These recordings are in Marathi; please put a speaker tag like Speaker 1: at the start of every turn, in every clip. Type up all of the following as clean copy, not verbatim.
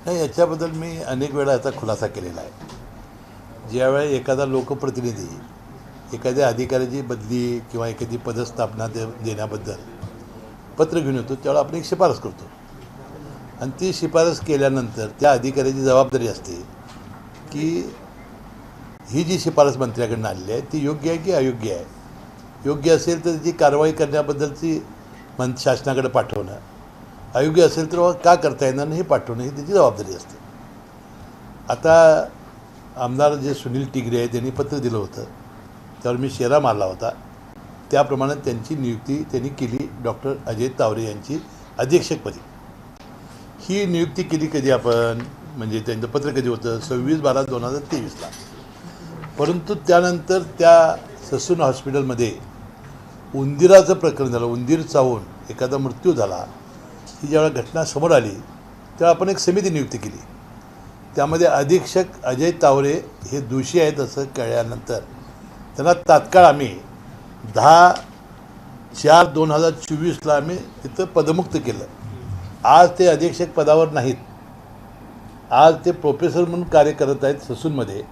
Speaker 1: नाही, याच्याबद्दल मी अनेक वेळा याचा खुलासा केलेला आहे. ज्यावेळी एखादा लोकप्रतिनिधी एखाद्या अधिकाऱ्याची बदली किंवा एखादी पदस्थापना देण्याबद्दल पत्र घेऊन येतो त्यावेळेला आपण एक शिफारस करतो आणि ती शिफारस केल्यानंतर त्या अधिकाऱ्याची जबाबदारी असते की ही जी शिफारस मंत्र्याकडून आलेली आहे ती योग्य आहे की अयोग्य आहे. योग्य असेल तर त्याची कारवाई करण्याबद्दलची शासनाकडे पाठवणं, अयोग्य असेल तर का करता येणार नाही हे पाठवणं ही त्याची जबाबदारी असते. आता आमदार जे सुनील टिगरे आहे त्यांनी पत्र दिलं होतं त्यावर मी शेरा मारला होता. त्याप्रमाणे त्यांची नियुक्ती त्यांनी केली डॉक्टर अजय तावरे यांची अधीक्षकपदी. ही नियुक्ती केली कधी आपण म्हणजे त्यांचं पत्र कधी होतं 26/12/2023ला. परंतु त्यानंतर त्या ससून हॉस्पिटलमध्ये उंदीराचं प्रकरण झालं, उंदीर चावून एखादा मृत्यू झाला, ही ज्यावेळेला घटना समोर आली तेव्हा आपण एक समिती नियुक्ती केली. त्यामध्ये अधीक्षक अजय तावरे हे दोषी आहेत असं कळल्यानंतर त्यांना तात्काळ आम्ही 10/4/2024ला आम्ही तिथं पदमुक्त केलं. आज ते अधीक्षक पदावर नाहीत, आज ते प्रोफेसर म्हणून कार्य करत आहेत ससूनमध्ये.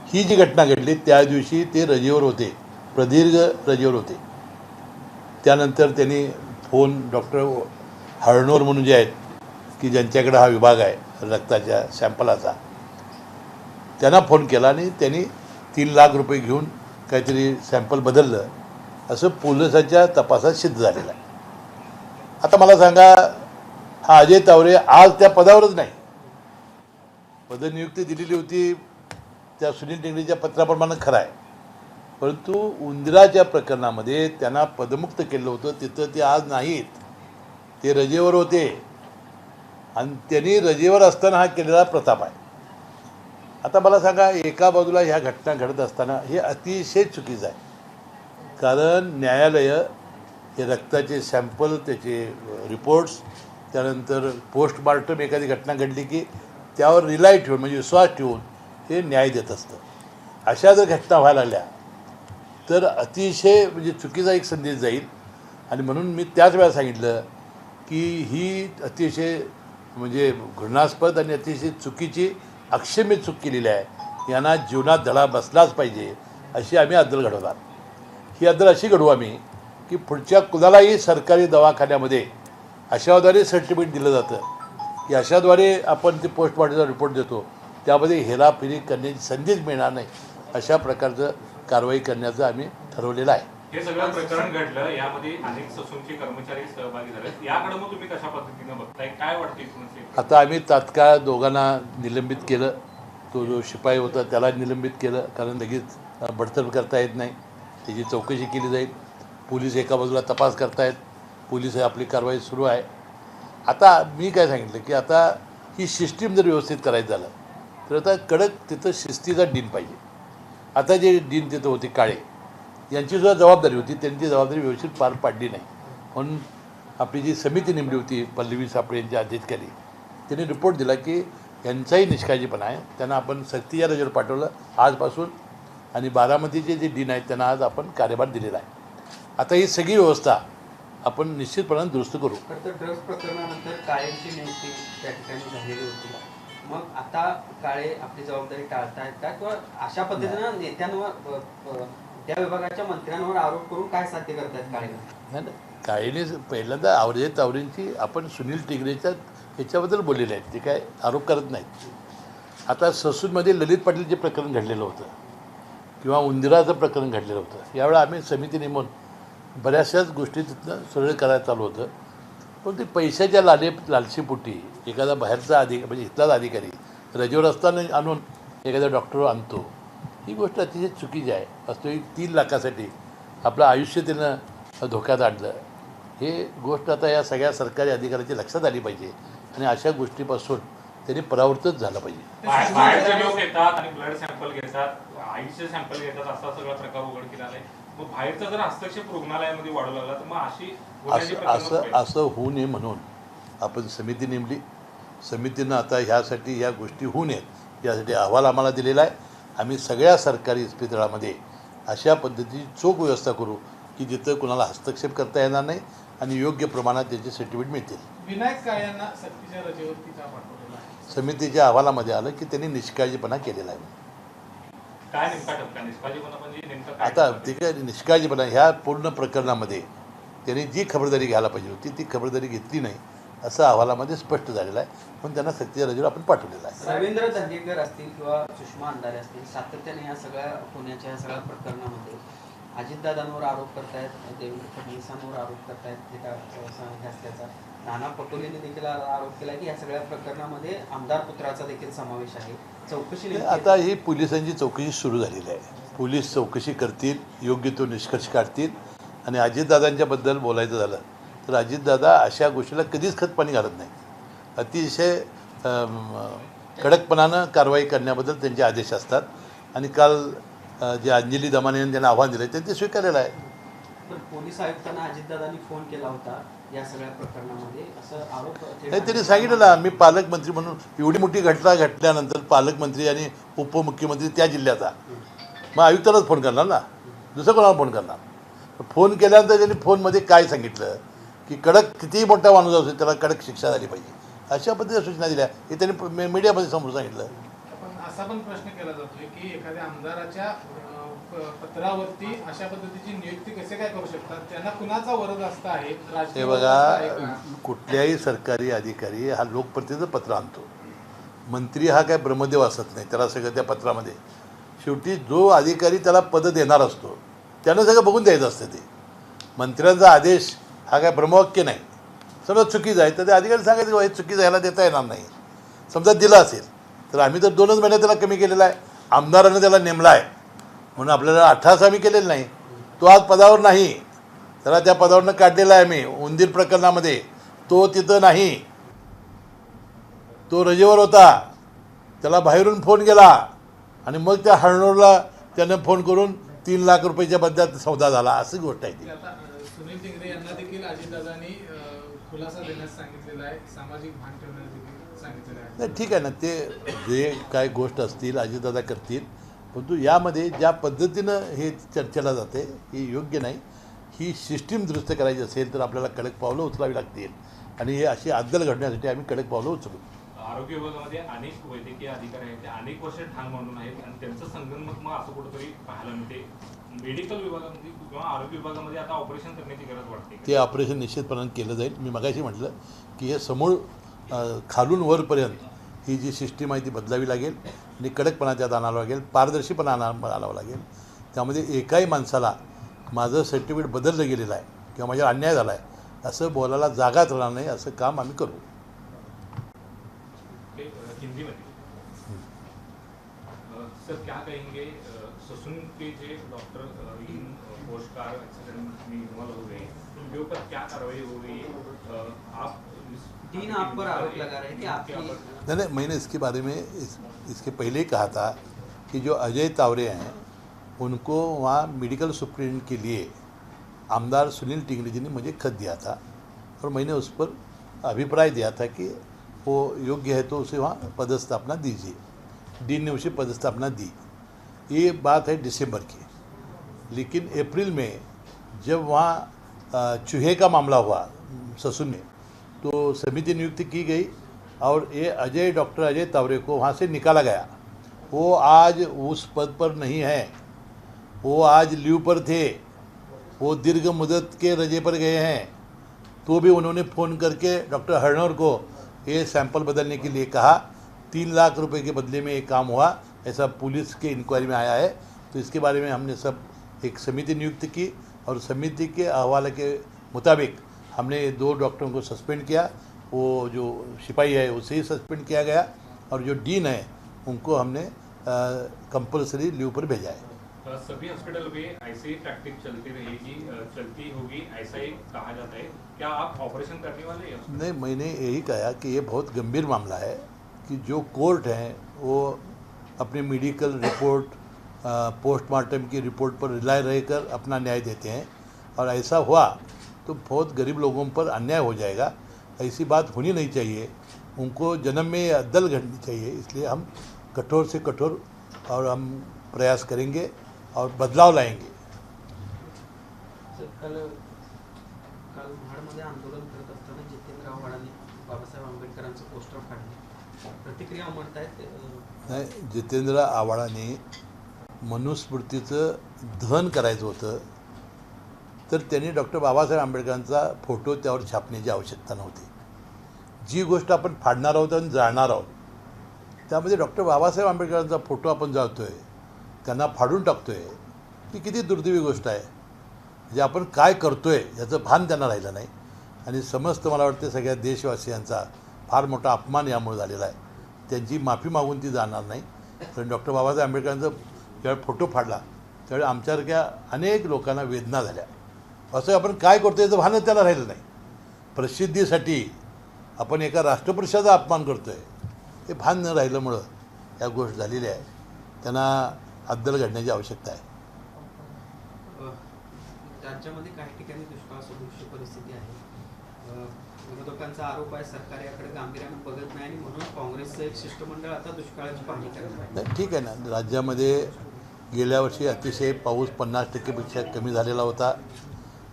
Speaker 1: ही जी घटना घडली त्या दिवशी ते रजेवर होते, प्रदीर्घ रजेवर होते. त्यानंतर त्यांनी फोन डॉक्टर हळणोर म्हणून जे आहेत की ज्यांच्याकडे हा विभाग आहे रक्ताच्या सॅम्पलाचा, त्यांना फोन केला आणि त्यांनी 3 लाख रुपये घेऊन काहीतरी सॅम्पल बदललं असं पोलिसांच्या तपासात सिद्ध झालेलं आहे. आता मला सांगा, हा अजय तावरे आज त्या पदावरच नाही. पदनियुक्ती दिलेली होती त्या सुनील टिगरेच्या पत्राप्रमाणे खरं आहे, परंतु उंदराच्या प्रकरणामध्ये त्यांना पदमुक्त केलं होतं तिथं ते आज नाहीत, ते रजेवर होते आणि त्यांनी रजेवर असताना हा केलेला प्रताप आहे. आता मला सांगा, एका बाजूला ह्या घटना घडत असताना हे अतिशय चुकीचं आहे. कारण न्यायालयं हे रक्ताचे सॅम्पल, त्याचे रिपोर्ट्स, त्यानंतर पोस्टमार्टम एखादी घटना घडली की त्यावर रिलाय ठेवून म्हणजे विश्वास ठेवून हे न्याय देत असतं. अशा जर घटना व्हायला लागल्या तर अतिशय म्हणजे चुकीचा एक संदेश जाईल. आणि म्हणून मी त्याच वेळा सांगितलं की ही अतिशय म्हणजे घृणास्पद आणि अतिशय चुकीची अक्षम्य चूक केलेली आहे. यांना जीवनात धडा बसलाच पाहिजे अशी आम्ही अद्दल घडवणार. ही अद्दल अशी घडवू आम्ही की पुढच्या कुणालाही सरकारी दवाखान्यामध्ये अशाद्वारे सर्टिफिकेट दिलं जातं की अशाद्वारे आपण ते पोस्टमॉर्टमचा रिपोर्ट देतो, त्यामध्ये हेराफेरी करण्याची संधीच मिळणार नाही. अशा प्रकारचं कारवाई करण्याचं आम्ही ठरवलेलं आहे.
Speaker 2: हे सगळं प्रकरण घडलं, यामध्ये अनेक ससूनचे कर्मचारी सहभागी झाले. याकडे मग तुम्ही कशा पद्धतीनं बघताय, काय वाटते?
Speaker 1: आता आम्ही तात्काळ दोघांना निलंबित केलं. तो जो शिपाई होता त्याला निलंबित केलं, कारण लगेच बडतर्फ करता येत नाही, त्याची चौकशी केली जाईल. पोलीस एका बाजूला तपास करतायत, पोलीस आपली कारवाई सुरू आहे. आता मी काय सांगितलं की आता ही सिस्टीम जर व्यवस्थित करायचं झालं तर आता कडक तिथं शिस्तीचा डीन पाहिजे. आता जे डीन तिथं होते काळे, यांचीसुद्धा जबाबदारी होती, त्यांची जबाबदारी व्यवस्थित पार पाडली नाही. म्हणून आपली जी समिती नेमली होती पल्लवी सापळे यांच्या अध्यक्षतेखाली, त्यांनी रिपोर्ट दिला की यांचाही निष्काळजीपणा आहे, त्यांना आपण सक्तीच्या रजेवर पाठवलं आजपासून. आणि बारामतीचे जे डीन आहेत त्यांना आज आपण कार्यभार दिलेला आहे. आता ही सगळी व्यवस्था आपण निश्चितपणे दुरुस्त करू.
Speaker 3: तर ड्रग्ज प्रकरणानंतर काळेंची नियुक्ती त्या ठिकाणी झालेली होती. मग आता काळे आपली जबाबदारी टाळतायत का, किंवा अशा पद्धतीनं नेत्यांवर त्या विभागाच्या मंत्र्यांवर आरोप करून काय साध्य करतायत काळे?
Speaker 1: नाही नाही, काळेने पहिल्यांदा अजय तावरेंची आपण सुनील टिगरेच्या ह्याच्याबद्दल बोललेले आहेत, ते काय आरोप करत नाहीत. आता ससूनमध्ये ललित पाटील जे प्रकरण घडलेलं होतं किंवा उंदिराचं प्रकरण घडलेलं होतं, यावेळेला आम्ही समिती नेमून बऱ्याचशाच गोष्टी तिथनं सरळ करायला चालू होतं. पण ते पैशाच्या लालशीपोटी एखादा बाहेरचा म्हणजे इथलाच अधिकारी रजेवर असताना आणून एखादा डॉक्टर आणतो, ही गोष्ट अतिशय चुकीची आहे. वास्तविक 3 लाखासाठी आपलं आयुष्य त्यानं धोक्यात आणलं. हे गोष्ट आता या सगळ्या सरकारी अधिकाऱ्याची लक्षात आली पाहिजे आणि अशा गोष्टीपासून त्यांनी परावृत्तच झालं पाहिजे.
Speaker 2: बाहेरचे लोक येतात आणि ब्लड सॅम्पल घेतात, आईचे सॅम्पल घेतात, असा सगळा प्रकार उघडकीला आलाय. मग बाहेरचा जर हस्तक्षेप रुग्णालयामध्ये वाढू लागला तर मग
Speaker 1: असं होऊ नये म्हणून आपण समिती नेमली. समितीनं आता ह्यासाठी ह्या गोष्टी होऊ नयेत यासाठी अहवाल आम्हाला दिलेला आहे. आम्ही सगळ्या सरकारी इस्पितळामध्ये अशा पद्धतीची चोख व्यवस्था करू की जिथं कुणाला हस्तक्षेप करता येणार नाही आणि योग्य प्रमाणात त्याचे सर्टिफिकेट मिळतील.
Speaker 4: विनायक काळे यांना सक्तीच्या रजेवरती का पाठवलेलं आहे?
Speaker 1: समितीच्या अहवालामध्ये आलं की त्यांनी निष्काळजीपणा केलेला आहे.
Speaker 2: काय नेमका टप्पा निष्काळजीपणा म्हणजे नेमकं काय?
Speaker 1: आता ते काय निष्काळजीपणा ह्या पूर्ण प्रकरणामध्ये त्यांनी जी खबरदारी घ्यायला पाहिजे होती ती खबरदारी घेतली नाही असं अहवालामध्ये स्पष्ट झालेलं आहे. म्हणून त्यांना सक्तीच्या रजेवर आपण पाठवलेलं आहे.
Speaker 3: रवींद्र धंगेकर असतील किंवा सुषमा अंधारे असतील सातत्याने या सगळ्या पुण्याच्या या सगळ्या प्रकरणामध्ये अजितदादांवर आरोप करतायत, देवेंद्र फडणवीसांवर आरोप करतायत हे असल्याचा. नाना पटोलेने देखील आरोप केला की या सगळ्या प्रकरणामध्ये आमदार पुत्राचा देखील समावेश आहे. चौकशी नेमकी
Speaker 1: आता ही पोलिसांची चौकशी सुरू झालेली आहे. पोलीस चौकशी करतील, योग्य तो निष्कर्ष काढतील. आणि अजितदादांच्याबद्दल बोलायचं झालं तर अजितदादा अशा गोष्टीला कधीच खतपाणी घालत नाही. अतिशय कडकपणानं कारवाई करण्याबद्दल त्यांचे आदेश असतात. आणि काल जे अंजली दमाने यांनी त्यांना आव्हान दिलं ते स्वीकारलेलं आहे.
Speaker 3: पण पोलीस आयुक्तांना अजितदादांनी फोन केला होता या सगळ्या प्रकरणामध्ये असं आरोप
Speaker 1: नाही त्यांनी सांगितलं ना, मी पालकमंत्री म्हणून एवढी मोठी घटना घडल्यानंतर पालकमंत्री आणि उपमुख्यमंत्री त्या जिल्ह्याचा मग आयुक्तालाच फोन करणार ना, दुसरं कोणाला फोन करणार. फोन केल्यानंतर त्यांनी फोनमध्ये काय सांगितलं की कडक कितीही मोठा माणूस असेल त्याला कडक शिक्षा झाली पाहिजे अशा पद्धतीच्या सूचना दिल्या. हे त्यांनी मीडियामध्ये समोर सांगितलं.
Speaker 4: पण असा पण प्रश्न केला जातोय की एखाद्या आमदाराच्या पत्रावरती अशा पद्धतीची नियुक्ती कसे काय करू शकतात? त्यांना कुणाचा वरद असता आहे?
Speaker 1: हे
Speaker 4: राजकीय वरद असता आहे
Speaker 1: बघा,
Speaker 4: का?
Speaker 1: कुठल्याही सरकारी अधिकारी हा लोकप्रतिनिधीचं पत्र आणतो. मंत्री हा काय ब्रह्मदेव असत नाही, त्याला सगळं त्या पत्रामध्ये शेवटी जो अधिकारी त्याला पद देणार असतो त्यानं सगळं बघून द्यायचं असतं. ते मंत्र्यांचा आदेश हा काय ब्रह्मवाक्य नाही. समजा चुकीचं आहे तर ते अधिकारी सांगायचं हे चुकीचं ह्याला देता येणार नाही. समजा दिलं असेल तर आम्ही तर 2च महिन्यात त्याला कमी केलेला आहे. आमदारानं त्याला नेमला आहे म्हणून आपल्याला 18 आम्ही केलेलं नाही. तो आज पदावर नाही, त्याला त्या पदावरनं काढलेला आहे मी उंदीर प्रकरणामध्ये. तो तिथं नाही, तो रजेवर होता. त्याला बाहेरून फोन गेला आणि मग त्या हळणोरला त्यानं फोन करून 3 लाख रुपयाच्या बदल्यात सौदा झाला. अशी गोष्ट आहे ती.
Speaker 4: आता सुनील टिंगरे यांना देखील अजितदादांनी खुलासा देण्यास सांगितलेला आहे, सामाजिक भान ठेवण्यास देखील सांगितलेलं आहे.
Speaker 1: नाही ठीक आहे ना, ते जे काय गोष्ट असतील अजितदादा करतील. परंतु यामध्ये ज्या पद्धतीनं हे चर्चेला जाते हे योग्य नाही. ही सिस्टीम दुरुस्त करायची असेल तर आपल्याला कडक पावलं उचलावी लागतील आणि हे अशी अद्दल घडण्यासाठी आम्ही कडक पावलं उचलू.
Speaker 2: आरोग्य विभागामध्ये अनेक वैद्यकीय अधिकारी आहेत, ते अनेक वर्ष ठाण मांडून आहेत आणि त्यांचं संगणमत मग असं कुठंतरी पाहायला मिळते. मेडिकल विभागामध्ये किंवा आरोग्य विभागामध्ये आता ऑपरेशन करण्याची गरज वाटते.
Speaker 1: ते ऑपरेशन निश्चितपणाने केलं जाईल. मी मगाशी म्हटलं की हे समूळ खालून वरपर्यंत ही जी सिस्टीम आहे ती बदलावी लागेल आणि कडकपणा त्यात आणावं लागेल, पारदर्शीपणा आणावं लागेल. त्यामध्ये एकाही माणसाला माझं सर्टिफिकेट बदललं गेलेलं आहे किंवा माझ्यावर अन्याय झाला आहे असं बोलायला जागाच राहणार नाही. असं काम आम्ही करू.
Speaker 2: हिंदी में सर क्या कहेंगे ससुन के जो डॉक्टर इन पोस्टकार एक्सीडेंट में इन्वॉल्व हुए उनके ऊपर क्या कार्रवाई हो गई? आप
Speaker 3: तीन आप पर आरोप लगा रहे हैं कि आपकी
Speaker 1: नहीं, मैंने इसके बारे में इसके पहले ही कहा था कि जो अजय तावरे हैं उनको वहाँ मेडिकल सुप्रीडेंट के लिए आमदार सुनील टिंगरे जी ने मुझे खत दिया था और मैंने उस पर अभिप्राय दिया था कि वो योग्य है तो उसे वहाँ पदस्थापना दीजिए. डीन ने उसे पदस्थापना दी. ये बात है दिसंबर की. लेकिन अप्रैल में जब वहाँ चूहे का मामला हुआ ससुर में तो समिति नियुक्त की गई और ये डॉक्टर अजय तावरे को वहाँ से निकाला गया. वो आज उस पद पर नहीं है, वो आज लीव पर थे. वो दीर्घ मुदत के रजे पर गए हैं. तो भी उन्होंने फ़ोन करके डॉक्टर हरनौर को ये सैंपल बदलने के लिए कहा. 3 लाख रुपए के बदले में ये काम हुआ ऐसा पुलिस के इंक्वायरी में आया है. तो इसके बारे में हमने सब एक समिति नियुक्त की और समिति के अहवाल के मुताबिक हमने 2 डॉक्टरों को सस्पेंड किया. वो जो सिपाही है उसे ही सस्पेंड किया गया और जो डीन है उनको हमने कंपलसरी लीव पर भेजा है.
Speaker 2: सभी हॉस्पिटल में ऐसे ही प्रैक्टिस चलती रहेगी, चलती होगी ऐसा ही कहा जाता है. क्या आप ऑपरेशन करने वाले हैं?
Speaker 1: नहीं, मैंने यही कहा कि ये बहुत गंभीर मामला है कि जो कोर्ट हैं वो अपने मेडिकल रिपोर्ट पोस्टमार्टम की रिपोर्ट पर रिलाय रहकर अपना न्याय देते हैं और ऐसा हुआ तो बहुत गरीब लोगों पर अन्याय हो जाएगा. ऐसी बात होनी नहीं चाहिए. उनको जन्म में ये अद्दल घटनी चाहिए. इसलिए हम कठोर से कठोर और हम प्रयास करेंगे और बदलाव लाएंगे.
Speaker 3: कल काल महाडमध्ये आंदोलन करत असताना जितेंद्र आव्हाडांनी बाबासाहेब आंबेडकरांचं पोस्टर फाडले. प्रतिक्रिया म्हणतायत
Speaker 1: नाही, जितेंद्र आव्हाडांनी मनुस्मृतीचं दहन करायचं होतं तर त्यांनी डॉक्टर बाबासाहेब आंबेडकरांचा फोटो त्यावर छापण्याची आवश्यकता नव्हती. जी गोष्ट आपण फाडणार आहोत आणि जाळणार आहोत त्यामध्ये डॉक्टर बाबासाहेब आंबेडकरांचा फोटो आपण जाळतो आहे, त्यांना फाडून टाकतो आहे, ही किती दुर्दैवी गोष्ट आहे. म्हणजे आपण काय करतो आहे याचं भान त्यांना राहिलं नाही आणि समस्त मला वाटते सगळ्या देशवासियांचा फार मोठा अपमान यामुळे झालेला आहे. त्यांची माफी मागून ती जाणार नाही. कारण डॉक्टर बाबासाहेब आंबेडकरांचा ज्यावेळी फोटो फाडला त्यावेळी आमच्यासारख्या अनेक लोकांना वेदना झाल्या. असं आपण काय करतो याचं भानच त्याला राहिलं नाही. प्रसिद्धीसाठी आपण एका राष्ट्रपुरुषाचा अपमान करतो आहे हे भान न राहिल्यामुळं या गोष्ट झालेल्या आहे. त्यांना अद्दल घडण्याची आवश्यकता आहे.
Speaker 3: राज्यामध्ये काही ठिकाणी दुष्काळ सदृश्य परिस्थिती आहे. विरोधकांचा आरोप आहे सरकार याकडे गांभीर्यानं बघत नाही आणि म्हणून काँग्रेसचं एक शिष्टमंडळ आता दुष्काळाची पाहणी करणार आहे.
Speaker 1: नाही, ठीक आहे ना. राज्यामध्ये गेल्या वर्षी अतिशय पाऊस 50%पेक्षा कमी झालेला होता.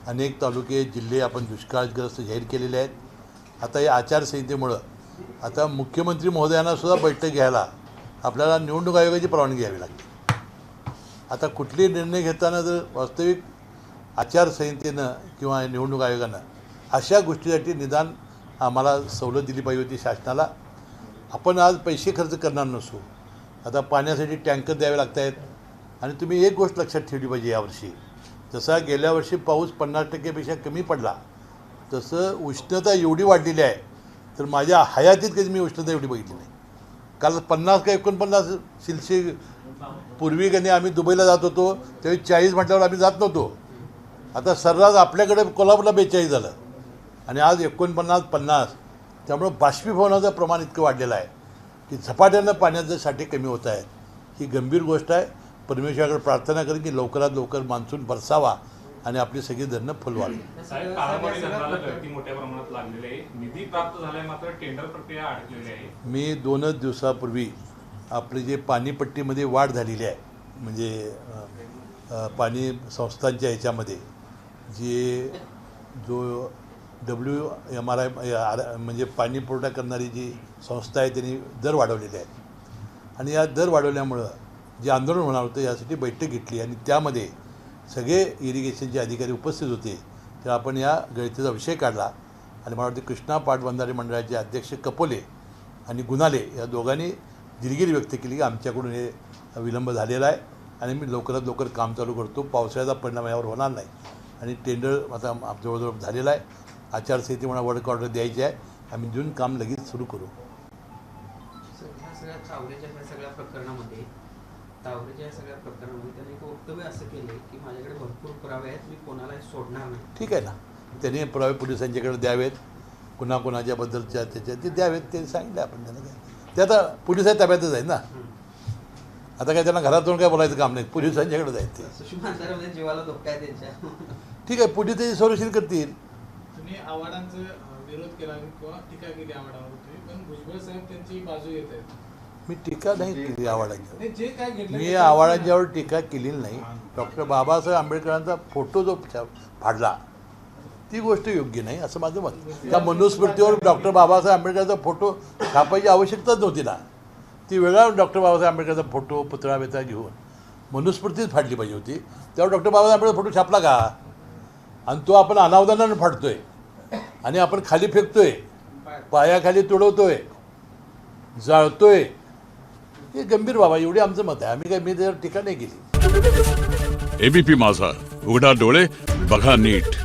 Speaker 1: अनेक तालुके जिल्हे आपण दुष्काळग्रस्त जाहीर केलेले आहेत. आता या आचारसंहितेमुळं आता मुख्यमंत्री महोदयांना सुद्धा बैठक घ्यायला आपल्याला निवडणूक आयोगाची परवानगी घ्यावी लागते. आता कुठलेही निर्णय घेताना जर वास्तविक आचारसंहितेनं किंवा निवडणूक आयोगानं अशा गोष्टीसाठी निदान आम्हाला सवलत दिली पाहिजे होती शासनाला. आपण आज पैसे खर्च करणार नसू. आता पाण्यासाठी टँकर द्यावे लागत आहेत आणि तुम्ही एक गोष्ट लक्षात ठेवली पाहिजे यावर्षी जसा गेल्या वर्षी पाऊस 50%पेक्षा कमी पडला तसं उष्णता एवढी वाढलेली आहे तर माझ्या हयातीत कधी मी उष्णता एवढी बघितली नाही. काल 50 का 49 सेल्सिअस पूर्वी कधी आम्ही दुबईला जात होतो त्यावेळी 40 म्हटल्यावर आम्ही जात नव्हतो. आता सर्रास आपल्याकडे कोल्हापूरला 42 झालं आणि आज 49-50. त्यामुळं बाष्पीभवनाचं प्रमाण इतकं वाढलेलं आहे की झपाट्यानं पाण्याचे साठे कमी होत आहेत. ही गंभीर गोष्ट आहे. परमेश्वराकडे प्रार्थना करेन की लवकरात लवकर मान्सून बरसावा आणि आपली सगळी धरणं फुलवावी.
Speaker 2: साहेब, काळाबाडी धरणाला गर्दी मोठ्या प्रमाणात लागलेली आहे. निधी प्राप्त झालाय मात्र टेंडर प्रक्रिया अडकलेली आहे.
Speaker 1: मी 2 दिवसापूर्वी आपली जे पाणीपट्टीमध्ये वाढ झालेली आहे म्हणजे पाणी संस्थांच्या ह्याच्यामध्ये जो WMRI म्हणजे पाणी पुरवठा करणारी जी संस्था आहे त्यांनी दर वाढवलेले आहेत आणि या दर वाढवल्यामुळं जे आंदोलन होणार होतं यासाठी बैठक घेतली आणि त्यामध्ये सगळे इरिगेशनचे अधिकारी उपस्थित होते. तर आपण या गळतीचा विषय काढला आणि मला वाटतं कृष्णा पाटबंधारे मंडळाचे अध्यक्ष कपोले आणि गुणाले या दोघांनी दिलगिरी व्यक्त केली की आमच्याकडून हे विलंब झालेला आहे आणि मी लवकरात लवकर काम चालू करतो. पावसाळ्याचा परिणाम यावर होणार नाही आणि टेंडर आता जवळजवळ झालेला आहे. आचारसंहितेमुळे वर्क ऑर्डर द्यायची आहे. आम्ही देऊन काम लगेच सुरू करू.
Speaker 3: ह्या सगळ्या तावरेच्या सगळ्या प्रकरणामध्ये त्यांनी एक वक्तव्य असं केलं की माझ्याकडे भरपूर पुरावे आहेत, मी कोणालाही सोडणार नाही.
Speaker 1: ठीक आहे ना. त्यांनी पुरावे पोलिसांच्याकडे द्यावेत. कुणाकुणाच्याबद्दलच्या त्याच्या ते द्यावेत ते सांगितलं आपण त्यांना. काय ते आता पोलिसांच्या ताब्यातच आहे ना. आता काय त्यांना घरातून काय बोलायचं काम नाही. पोलिसांच्याकडे जायचं ते.
Speaker 3: सुषमा अंधारे जीवाला धोका आहे त्यांच्या.
Speaker 1: ठीक आहे. पोलीस त्याची संरक्षण करतील.
Speaker 4: तुम्ही आव्हाडांचा विरोध केला किंवा टीका केली आव्हाडांवर पण भुजबळ साहेब त्यांची बाजू घेत आहेत.
Speaker 1: मी टीका नाही केली आव्हाडांच्यावर.
Speaker 4: नाही, जे काय घडलं
Speaker 1: मी आव्हाडांच्यावर टीका केलेली नाही. डॉक्टर बाबासाहेब आंबेडकरांचा फोटो जो फाडला ती गोष्ट योग्य नाही असं माझं मत. त्या मनुस्मृतीवर डॉक्टर बाबासाहेब आंबेडकरांचा फोटो छापायची आवश्यकताच नव्हती ना. ती वेगळा डॉक्टर बाबासाहेब आंबेडकरांचा फोटो पुतळा बितळा घेऊन मनुस्मृतीच फाडली पाहिजे होती. त्यावर डॉक्टर बाबासाहेब आंबेडकर फोटो छापला का? आणि तो आपण अनावधानानं फाडतोय आणि आपण खाली फेकतोय, पायाखाली तुडवतोय, जाळतोय. हे गंभीर बाबा. एवढी आमचं मत आहे. आम्ही काय मी त्यावर टीका नाही केली.
Speaker 5: ABP माझा, उघडा डोळे बघा नीट.